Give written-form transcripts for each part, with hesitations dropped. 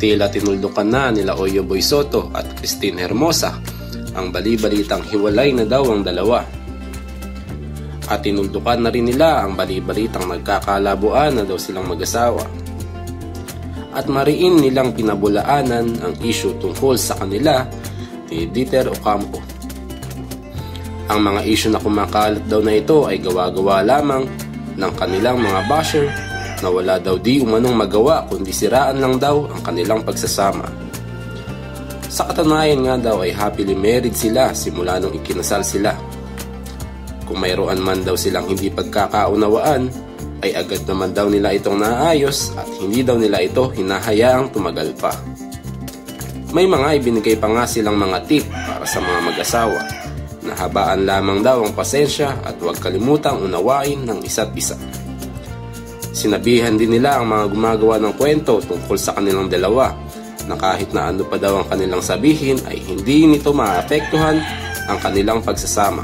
Tila tinuldukan na nila Oyo Boy Soto at Christine Hermosa ang bali-balitang hiwalay na daw ang dalawa. At tinuldukan na rin nila ang bali-balitang nagkakalabuan na daw silang mag-asawa. At mariin nilang pinabulaanan ang issue tungkol sa kanila ni Dieter Ocampo. Ang mga issue na kumakalat daw na ito ay gawa-gawa lamang ng kanilang mga basher na wala daw di umanong magawa kundi siraan lang daw ang kanilang pagsasama. Sa katunayan nga daw ay happily married sila simula nung ikinasal sila. Kung mayroon man daw silang hindi pagkakaunawaan, ay agad naman daw nila itong naayos at hindi daw nila ito hinahayaang tumagal pa. May mga ibinigay pa nga silang mga tip para sa mga mag-asawa na habaan lamang daw ang pasensya at huwag kalimutang unawain ng isa't isa. Sinabihan din nila ang mga gumagawa ng kwento tungkol sa kanilang dalawa na kahit na ano pa daw ang kanilang sabihin ay hindi nito maapektuhan ang kanilang pagsasama.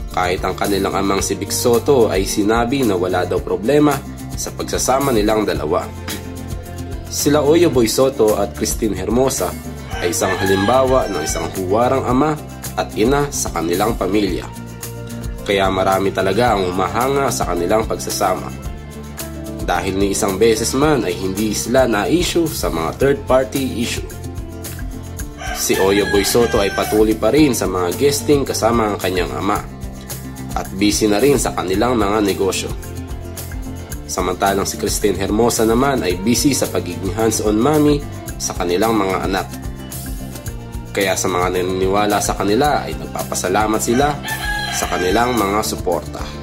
Kahit ang kanilang amang si Vic Soto ay sinabi na wala daw problema sa pagsasama nilang dalawa. Sila Oyo Boy Soto at Christine Hermosa ay isang halimbawa ng isang huwarang ama at ina sa kanilang pamilya. Kaya marami talaga ang humahanga sa kanilang pagsasama. Dahil ni isang beses man ay hindi sila na-issue sa mga third-party issue. Si Oyo Boy Soto ay patuloy pa rin sa mga guesting kasama ang kanyang ama at busy na rin sa kanilang mga negosyo. Samantalang si Christine Hermosa naman ay busy sa pagiging hands-on mommy sa kanilang mga anak. Kaya sa mga naniniwala sa kanila ay nagpapasalamat sila sa kanilang mga suporta.